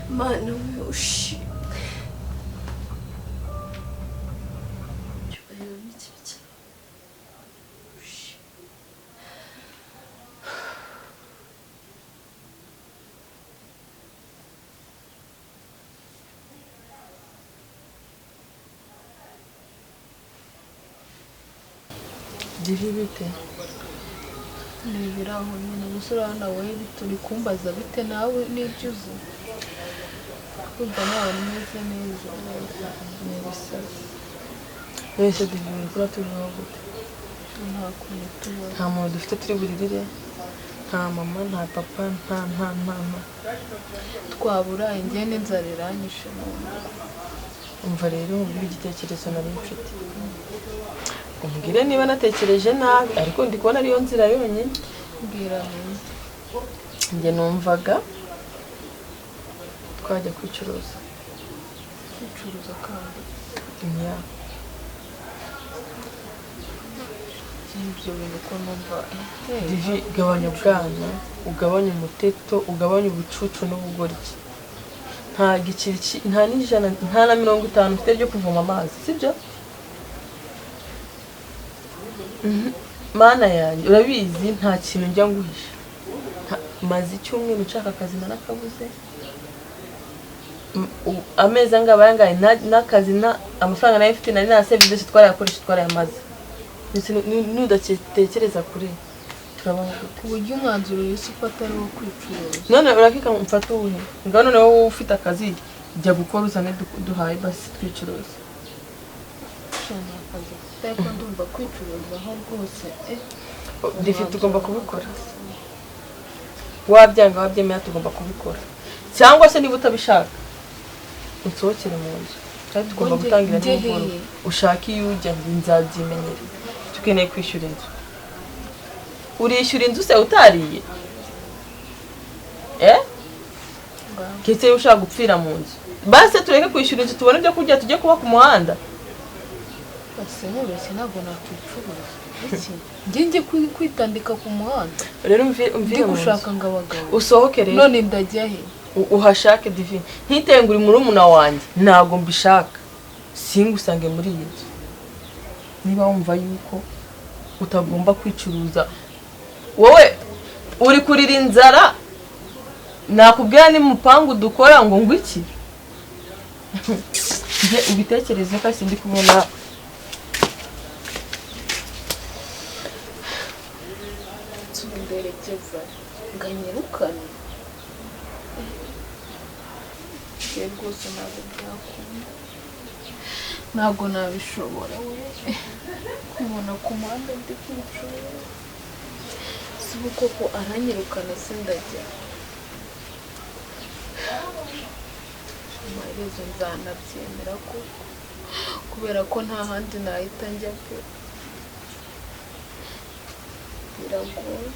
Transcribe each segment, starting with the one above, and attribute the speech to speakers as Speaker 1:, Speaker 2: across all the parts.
Speaker 1: Mano, meu shit.
Speaker 2: Divi bite?
Speaker 1: Nibiraho nyine umusore hano we turi kumbaza bite nawe n'ibyuzi. Kumva nawe neza neza n'ibisazi.
Speaker 2: Wese divi kuri turiho gute?
Speaker 1: Nta kuntu tubona.
Speaker 2: Nta muntu dufite turi buririre. Nta mama, nta papa, nta.
Speaker 1: Twabura ingiye n'inzara iranyishe none.
Speaker 2: Umva rero mbiri igitekerezo nari mfite. Umbwire niba natekereje nabi ariko ndi kubona ariyo nzira yonyine.
Speaker 1: Mbwira neza.
Speaker 2: Njye numvaga twajya kwicuruza.
Speaker 1: Kwicuruza kandi.
Speaker 2: Ya.
Speaker 1: Ibyo bintu ko numva.
Speaker 2: Divi gabanya ubwana, ugabanya umuteto, ugabanya ubucucu n'ubugoryi. Nta giciri nta n'ijana nta na 50 ufite byo kuvoma amazi, sibyo? Mana yanjye urabizi nta kintu njya nguhisha. Mazi cyumweru nshaka akazi narakabuze. Ameza ngaba yangaye n'akazi na amafaranga nayo ifite nari na service twarayakoresha twarayamaze. Nudatekereza kure turabaho
Speaker 1: ku buryo umwanzuro wese ufata ari wo kwicuruza.
Speaker 2: None urakika mfata ubuhe ngano nawe wowe ufite akazi jya gukora uzane duhaye basi twicuruza.
Speaker 1: Cyane akazi cyako ndumva kwicuruza aho rwose
Speaker 2: difite tugomba kubikora. Wabyanga wabyemera tugomba kubikora. Cyangwa se niba utabishaka unsohokere mu nzu. Kandi tugomba gutangira n'ingoro. Ushaka iyo ujya nzabyimenyera. Tukeneye kwishyura inzu. Urishyura inzu se utariye? Ketse ushaka gupfira mu nzu. Base tureke kwishyura inzu tubone byo kurya tujye kuba ku muhanda.
Speaker 1: Base nubese ntabwo nakwicuruza. Iki njye kwitandika ku muhanda.
Speaker 2: Rero umvire
Speaker 1: gushaka ngabagabo.
Speaker 2: Usohoke rero.
Speaker 1: None ndajya he?
Speaker 2: Uhashake Divine. Ntitengura murumuna wanjye. Ntago mbishaka. Singusange muri iyi nzu. Niba wumva yuko utagomba kwicuruza wowe uri kurira inzara nakubwira ni mupangu dukora ngo ngwiki nje ubitekereze ko sindi kubona
Speaker 1: tsunderekeza nganyirukane rwose ntabwo nabishobora we kubona ku muhanda ndi kwicuruza si koko aranyirukana sindajya amaherezo nzanabyemera ko kubera ko nta handi nahita njya pe biragoye.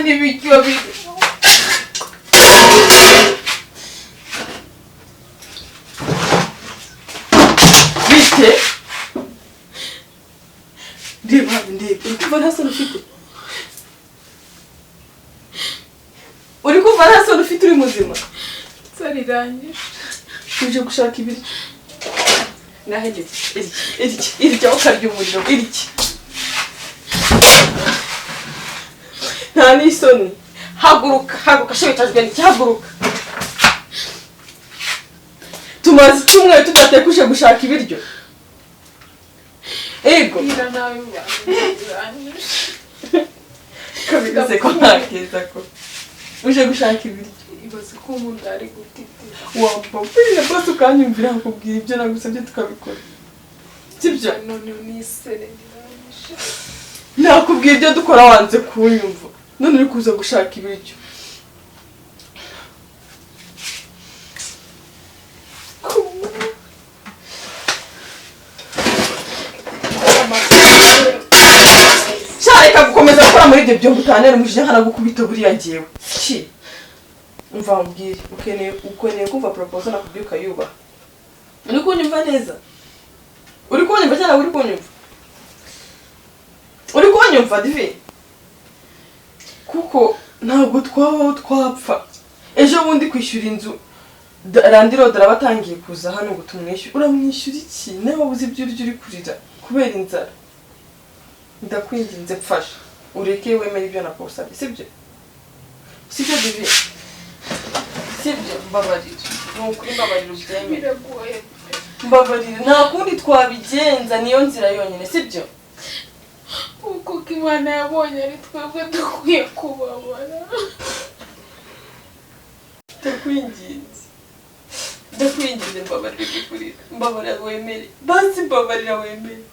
Speaker 2: n'ibiryo biri bite reba uri kumva nta soni ufite uri muzima
Speaker 1: sarirangije
Speaker 2: uje gushaka ibiryo nahegetse irya ukarya umuriro irya nta n'isoni haguruka shobekajwe n'ikihaguruka tumaze icyumweru tudateka uje gushaka ibiryo ego
Speaker 1: ira nawe barangije
Speaker 2: kabivuze ko ntakeza ko uje gushaka ibiryo
Speaker 1: ibaze ko umuntu ari gutitira
Speaker 2: wambabwira bose ukanyumvira nkakubwira ibyo nagusabye tukabikora sibyo
Speaker 1: none nisereranyije
Speaker 2: nakubwira ibyo dukora wanze kunyumva none uri kuza gushaka ibiryo reka gukomeza gukora muri ibyo byombi utanera umujinya nkanagukubita buriya ngewe ki umva mbwire ukeneye kumva proposal nakubwiye ukayubaha uri kunyumva neza uri kunyumva cyangwa uri kunyumva divi kuko ntabwo twabaho twapfa ejo bundi kwishyura inzu randirode arabatangiye kuza hano ngo tumwishyure uramwishyura iki nawe wabuze ibyo urya uri kurira kubera inzara ndakwinginze pfasha ureke wemere ibyo nakusabye sibyo divi sibyo mbabarira nukuri mbabarira ubyemere
Speaker 1: biragoye
Speaker 2: mbabarira nta kundi twabigenza niyo nzira yonyine sibyo
Speaker 1: uko Imana yabonye ari twebwe dukwiye kubabara
Speaker 2: ndakwinginze mbabarira gukurira mbabarira wemere basi mbabarira wemere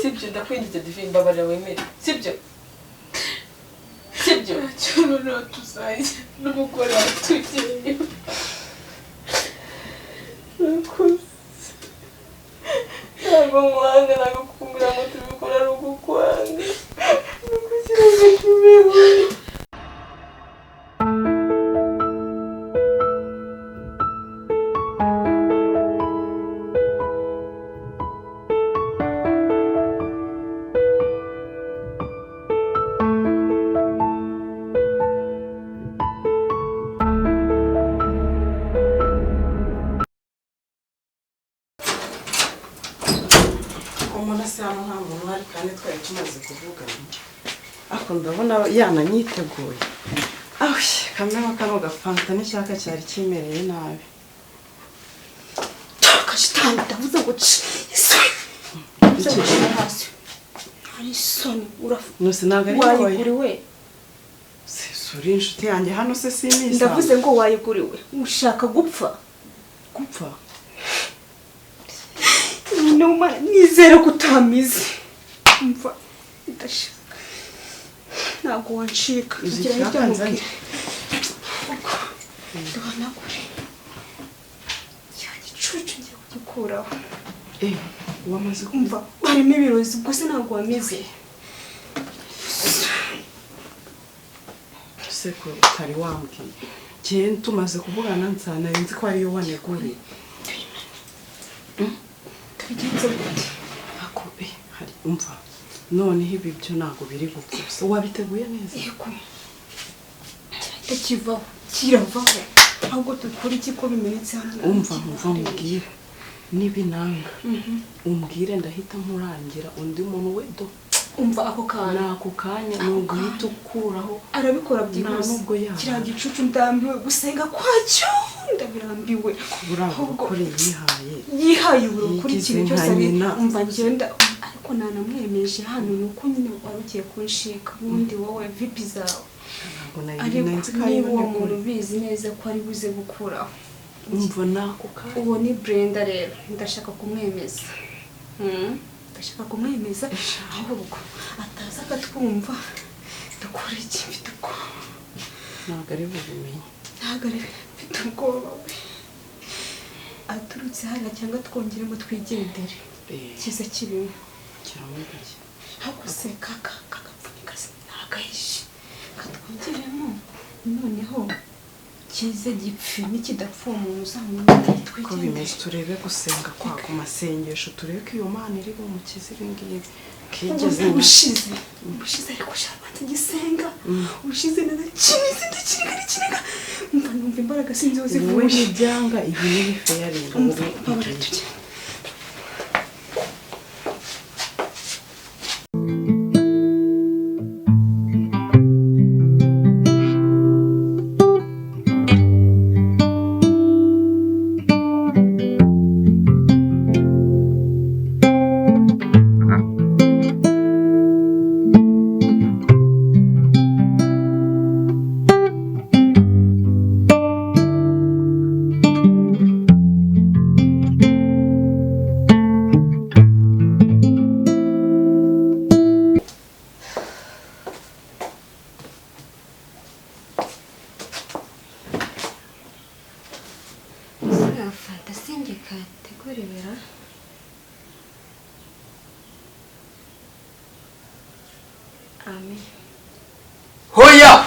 Speaker 2: sibyo ndakwinginze divi mbabarira wemere sibyo
Speaker 1: cyoro no tuzajya n'umugore watugeye
Speaker 2: ntabwo mwanga ntabwo kukumbura ngo tubikora ari ugukwanga ni ukugira ngo tubeho
Speaker 3: hano nta muntu uhari kandi twari tumaze kuvugana ariko ndabona yananyiteguye kamera kano gafanta n'ishaka cyari kimereye nabi
Speaker 4: kashitani ndavuze ngo ari soni
Speaker 3: nose nagari
Speaker 4: wayiguriwe
Speaker 3: suri inshuti yanjye hano se sinisa
Speaker 4: ndavuze ngo wayiguriwe ushaka gupfa numa nizera kutamize umva ndashaka ntabwo wancika kugira ngo mubwire ndabona kuri ya gicucu ngiye kugikuraho
Speaker 3: wamaze
Speaker 4: kumva harimo ibirozi ubwo se ntabwo wamize
Speaker 3: seko utari wambwiye cyane tumaze kuvugana nsana nzi ko ariyo waneguriye
Speaker 4: tubigenze gute
Speaker 3: ako hari umva noneho ibi byo ntabwo biri gupfusa wabiteguye neza
Speaker 4: yego kivaho kiravaho ahubwo dukora iki ko bimenetse hano
Speaker 3: umva mbwira nibinanga umbwire ndahita nkurangira undi muntu wedo
Speaker 4: umva ako kana
Speaker 3: nako kanya n'uguhita ukuraho
Speaker 4: arabikora byihuse kiriya gicucu ndambiwe gusenga kwacyo ndabirambiwe
Speaker 3: kuri
Speaker 4: yihaye kuri ikintu cyose umva ngenda ariko nanamwemeje hano nuko nyine wari ugiye kunshika ubundi wowe vipi zawe niba uwo muntu ubizi neza ko ari buze gukuraho
Speaker 3: umva nako kanya
Speaker 4: uwo ni Brenda rero ndashaka kumwemeza ndashaka kumwemeza ahubwo ataza akatwumva dukora iki mfite ubwoba
Speaker 3: ntabwo ari bubimenye
Speaker 4: ntabwo ari mfite ubwoba we aturutse hano cyangwa twongeremo twigendere kiza kirimo
Speaker 3: kiramo gake
Speaker 4: hakuse kakapfunyika nagahishe katwongeremo noneho kize gipfi nikidapfa umuntu uzamwitwe
Speaker 3: ko bimeze turebe gusenga kwa ku masengesho turebe ko iyo mana iri bo mukize ibingibi kigeze
Speaker 4: ubushize ariko shabata gisenga ubushize narakinze ndakiriga mva numva imbaraga sinzi zivuye
Speaker 3: byanga ibi ni bife yarenga ubu
Speaker 1: Amen.
Speaker 5: Hoya!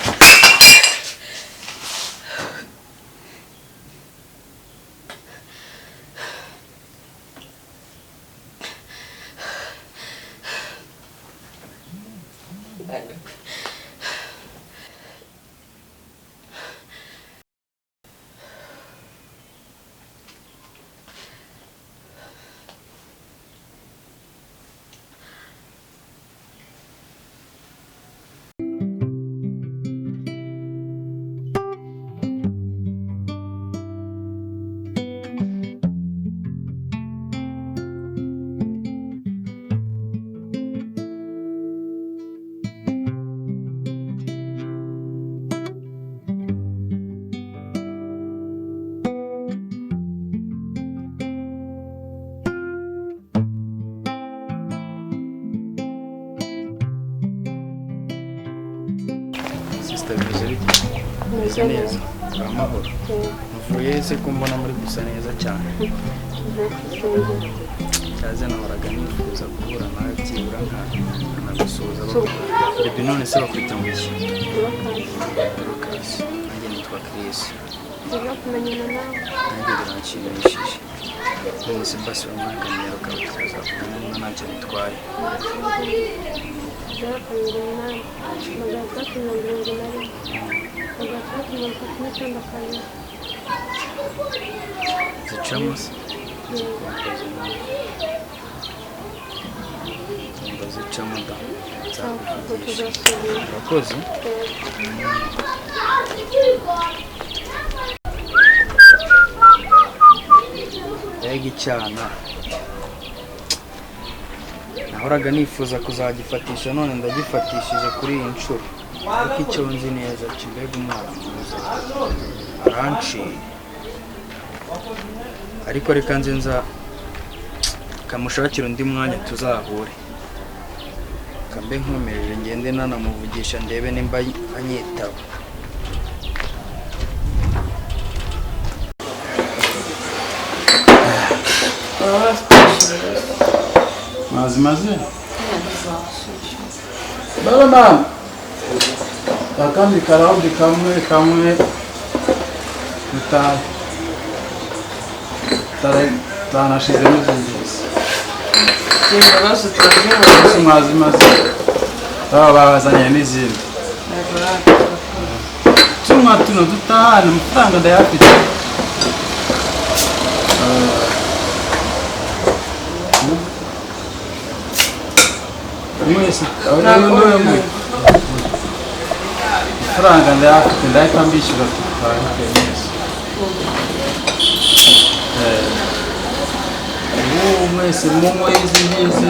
Speaker 5: Sister Meze neza. Amahoro. Muvuye se kumbona muri gusa neza cyane. Cyaze nahoraga nifuza guhura nawe byibura nkanagusuhuza bebe none se bakwita mu iki? Lucas. Nanjye nitwa Chris.
Speaker 1: Kumenyana nawe.
Speaker 5: Nanjye biranshimishije. None se basi wamwangamira ukaza kuvugana ntacyo bitwaye. Zicamos zicamo da urakoze yega icyana nahoraga nifuza kuzagifatisha none ndagifatishije kuri iyi nshuro ariko icyo nzi neza kimbega umwana mwiza aranciye ariko reka nze nza kamushakira undi mwanya tuzahure kambe nkomereje ngende nanamuvugisha ndebe nimba anyitaba
Speaker 6: mazimaze baba mama akandi karaundi kamwe tanashize n'izindi
Speaker 2: ibibazo turabyumva
Speaker 6: mazimaze baba bazanye n'izindi tumwa tuno dutahana amafaranga ndayafite mwese amafaranga ndayafite ndahita mbishyura tutahike mwese ubu mwese munywe izi ngizi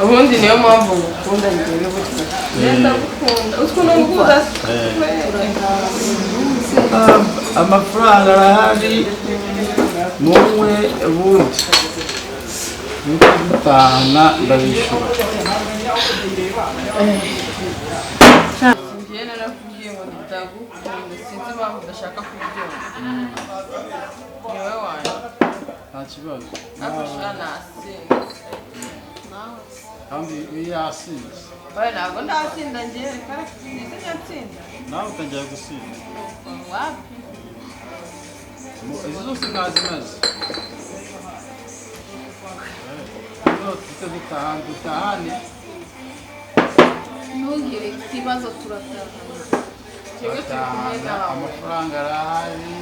Speaker 2: ubundi niyo mpamvu ngukunda ngewe burya ngenda gukunda utwo n'ugukunda
Speaker 6: amafaranga arahari munywe ubundi nuko dutahana ndabishyura
Speaker 2: njyewe narakubwiye ngo ndagukunda sinzi impamvu udashaka kubyumva ni wowe wanjye
Speaker 6: nta kibazo
Speaker 2: afasha nasinze
Speaker 1: nawe
Speaker 6: kandi iyo yasinze
Speaker 2: Oya ntabwo ndatsinda njye kandi ngize nyatsinda.
Speaker 6: nawe utangiye gusinda
Speaker 1: wapi
Speaker 6: izi zose ntazimaze tujye dutahane
Speaker 1: ntugire ikibazo turatahana
Speaker 2: Twebwe turi kumwe nawe.
Speaker 6: amafaranga arahari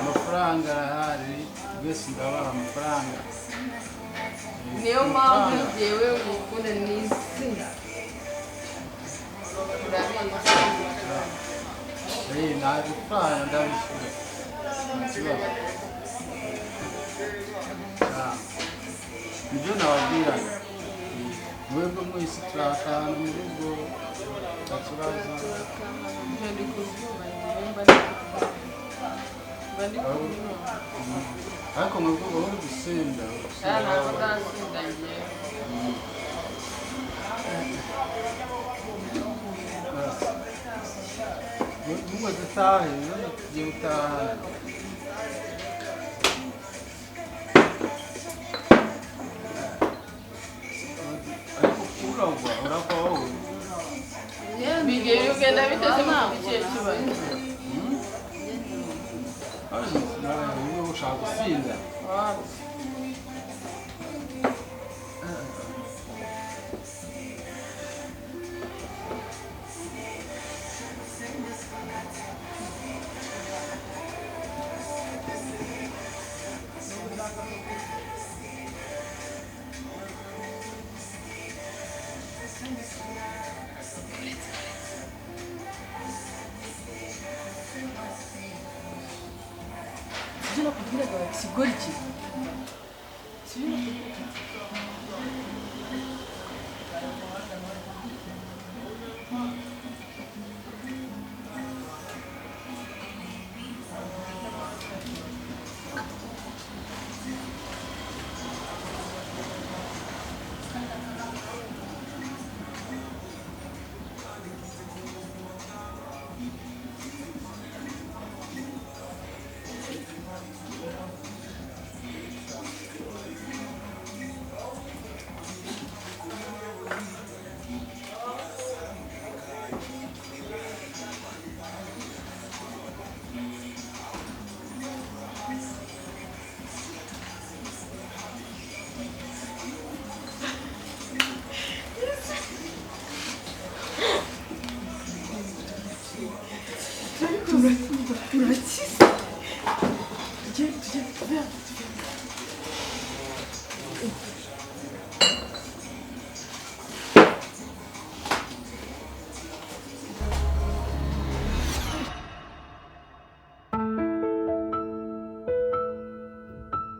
Speaker 6: amafaranga arahari twese ndabaha amafaranga
Speaker 2: Niyo mpamvu njyewe ngukunda n'izina. Urabizi.
Speaker 6: ntabifana ndabishyura nta kibazo nibyo nababwiraga mwebwe mwese turatahana mu rugo nta kibazo
Speaker 1: ibyo ndi kubyumva njyewe mba ndi kubyumva
Speaker 6: ariko mwebwe uri gusinda
Speaker 2: Ntabwo ndatsinda njyewe.
Speaker 6: mwe dutahe tugiye gutahana ariko uragwa uragwa wowe
Speaker 2: Bigera ugenda biteze mu kigiye kibaye.
Speaker 6: iyo ushaka gusinda
Speaker 2: Sibyo nakubwiraga sigora iki? Sibyo nakubwiraga.